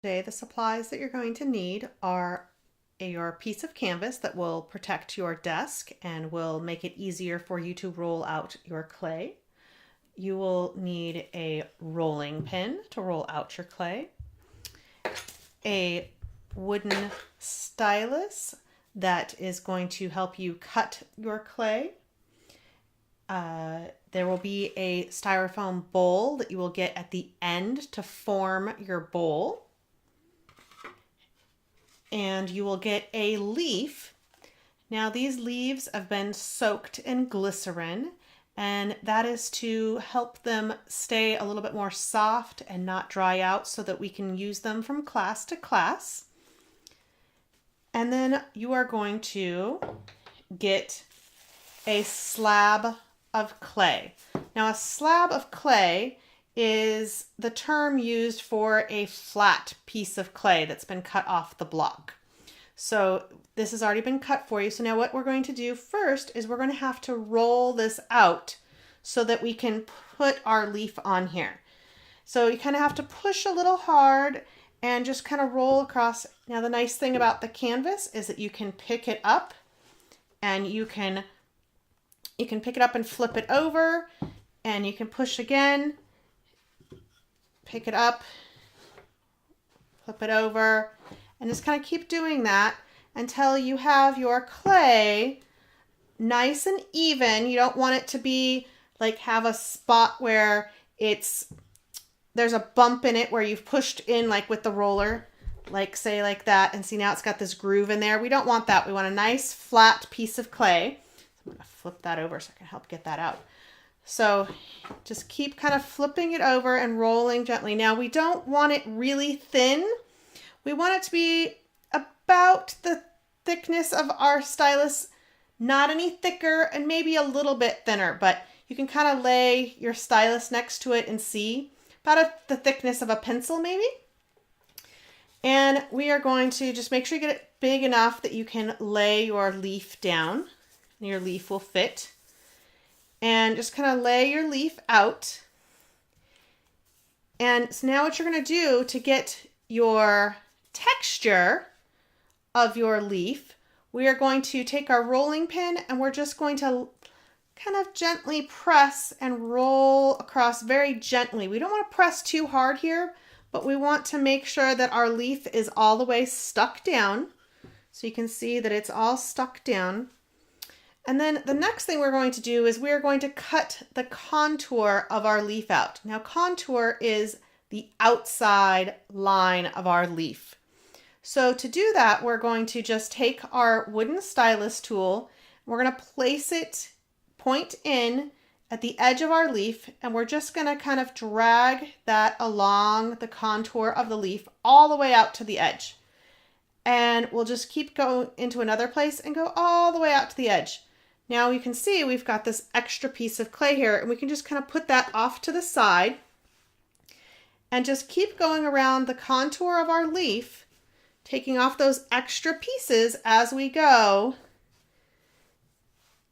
today, the supplies that you're going to need are your piece of canvas that will protect your desk and will make it easier for you to roll out your clay. You will need a rolling pin to roll out your clay, a wooden stylus that is going to help you cut your clay. There will be a styrofoam bowl that you will get at the end to form your bowl. And you will get a leaf. Now these leaves have been soaked in glycerin, and that is to help them stay a little bit more soft and not dry out so that we can use them from class to class. And then you are going to get a slab of clay. Now a slab of clay is the term used for a flat piece of clay that's been cut off the block. So this has already been cut for you. So now what we're going to do first is we're going to have to roll this out so that we can put our leaf on here. So you kind of have to push a little hard and just kind of roll across. Now the nice thing about the canvas is that you can pick it up and you can pick it up and flip it over, and you can push again, pick it up, flip it over, and just kind of keep doing that until you have your clay nice and even. You don't want it to be like have a spot where there's a bump in it where you've pushed in like with the roller, like say like that, and see now it's got this groove in there. We don't want that. We want a nice flat piece of clay. I'm going to flip that over so I can help get that out. So just keep kind of flipping it over and rolling gently. Now we don't want it really thin. We want it to be about the thickness of our stylus, not any thicker, and maybe a little bit thinner, but you can kind of lay your stylus next to it and see about the thickness of a pencil maybe. And we are going to just make sure you get it big enough that you can lay your leaf down. Your leaf will fit. And just kind of lay your leaf out. And so now what you're going to do to get your texture of your leaf, we are going to take our rolling pin and we're just going to kind of gently press and roll across very gently. We don't want to press too hard here, but we want to make sure that our leaf is all the way stuck down. So you can see that it's all stuck down. And then the next thing we're going to do is we're going to cut the contour of our leaf out. Now contour is the outside line of our leaf. So to do that, we're going to just take our wooden stylus tool, we're going to place it point in at the edge of our leaf, and we're just going to kind of drag that along the contour of the leaf all the way out to the edge. And we'll just keep going into another place and go all the way out to the edge. Now you can see we've got this extra piece of clay here, and we can just kind of put that off to the side and just keep going around the contour of our leaf, taking off those extra pieces as we go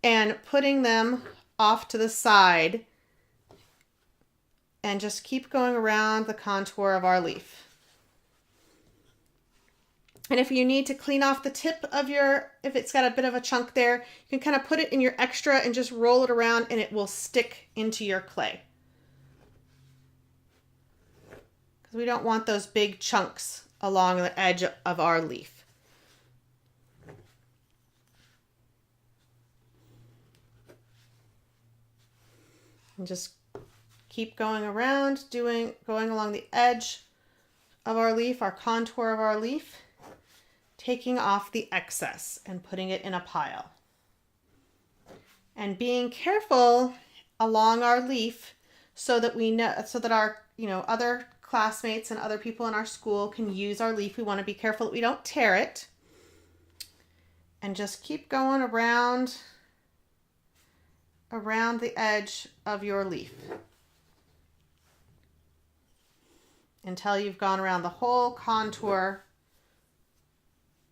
and putting them off to the side, and just keep going around the contour of our leaf. And if you need to clean off the tip of if it's got a bit of a chunk there, you can kind of put it in your extra and just roll it around and it will stick into your clay. Because we don't want those big chunks along the edge of our leaf. And just keep going around, going along the edge of our leaf, our contour of our leaf, taking off the excess and putting it in a pile. And being careful along our leaf so that we know, so that our, other classmates and other people in our school can use our leaf. We want to be careful that we don't tear it. And just keep going around the edge of your leaf until you've gone around the whole contour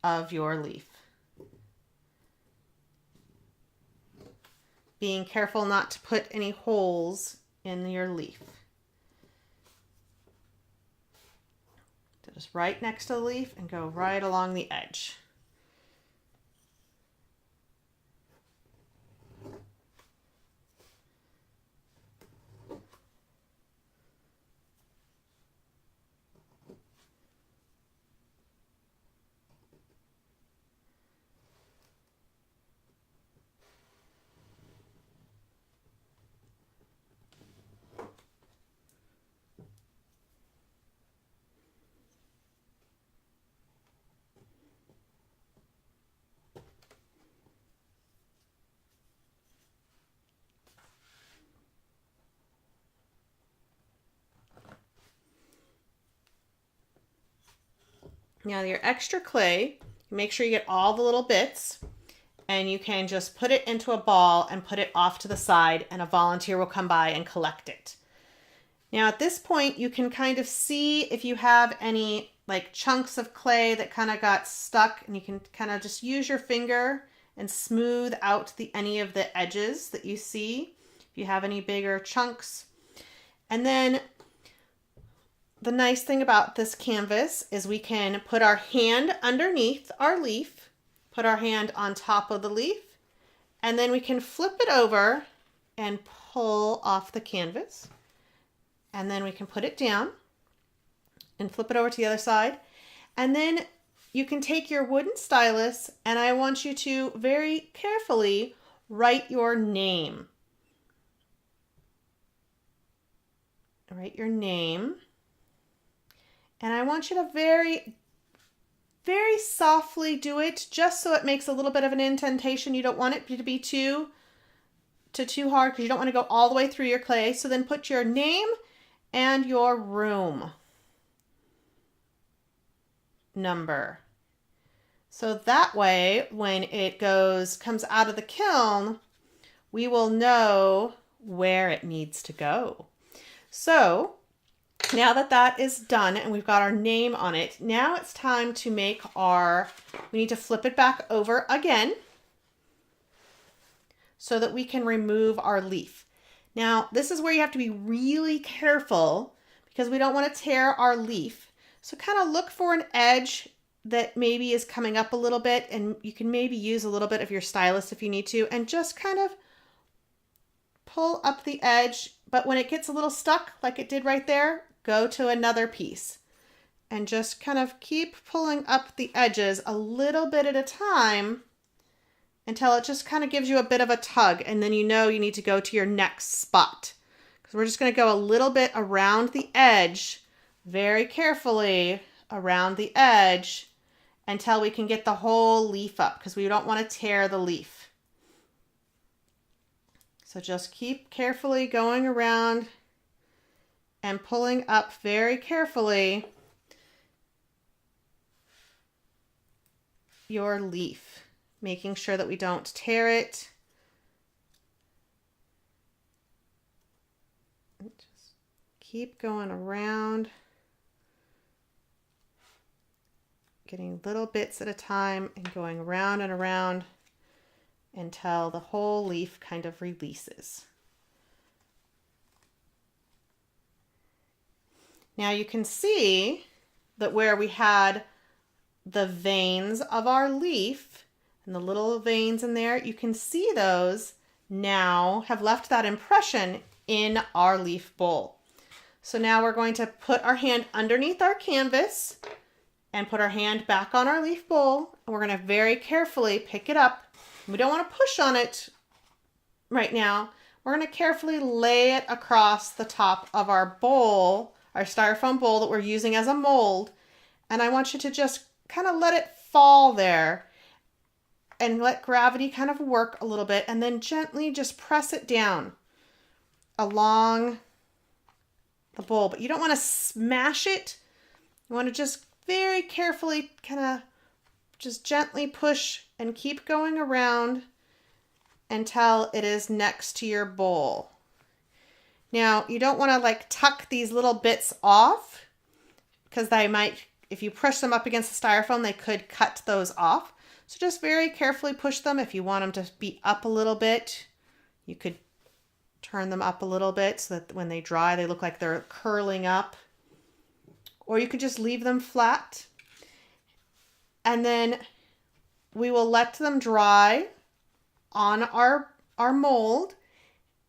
of your leaf. Being careful not to put any holes in your leaf. just right next to the leaf and go right along the edge. Now your extra clay, make sure you get all the little bits, and you can just put it into a ball and put it off to the side, and a volunteer will come by and collect it. Now at this point, you can kind of see if you have any like chunks of clay that kind of got stuck, and you can kind of just use your finger and smooth out any of the edges that you see, if you have any bigger chunks. And then the nice thing about this canvas is we can put our hand underneath our leaf, put our hand on top of the leaf, and then we can flip it over and pull off the canvas. And then we can put it down and flip it over to the other side. And then you can take your wooden stylus, and I want you to very carefully write your name. Write your name. And I want you to very, very softly do it, just so it makes a little bit of an indentation. You don't want it to be too hard, because you don't want to go all the way through your clay. So then put your name and your room number. So that way, when it comes out of the kiln, we will know where it needs to go. So now that that is done and we've got our name on it, now it's time to make we need to flip it back over again so that we can remove our leaf. Now, this is where you have to be really careful, because we don't want to tear our leaf. So kind of look for an edge that maybe is coming up a little bit, and you can maybe use a little bit of your stylus if you need to, and just kind of pull up the edge. But when it gets a little stuck, like it did right there, go to another piece and just kind of keep pulling up the edges a little bit at a time until it just kind of gives you a bit of a tug, and then you know you need to go to your next spot. Because we're just going to go a little bit around the edge, very carefully around the edge, until we can get the whole leaf up, because we don't want to tear the leaf. So just keep carefully going around and pulling up very carefully your leaf, making sure that we don't tear it. Just keep going around, getting little bits at a time and going around and around until the whole leaf kind of releases. Now you can see that where we had the veins of our leaf and the little veins in there, you can see those now have left that impression in our leaf bowl. So now we're going to put our hand underneath our canvas and put our hand back on our leaf bowl, and we're going to very carefully pick it up. We don't want to push on it right now. We're going to carefully lay it across the top of our bowl, our styrofoam bowl that we're using as a mold. And I want you to just kind of let it fall there and let gravity kind of work a little bit, and then gently just press it down along the bowl. But you don't want to smash it. You want to just very carefully kind of just gently push and keep going around until it is next to your bowl. Now, you don't want to like tuck these little bits off, because they might, if you push them up against the styrofoam, they could cut those off. So just very carefully push them. If you want them to be up a little bit, you could turn them up a little bit so that when they dry, they look like they're curling up. or you could just leave them flat. And then we will let them dry on our mold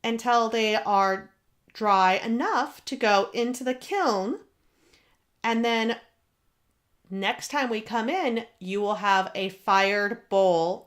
until they are dry enough to go into the kiln. And then next time we come in, you will have a fired bowl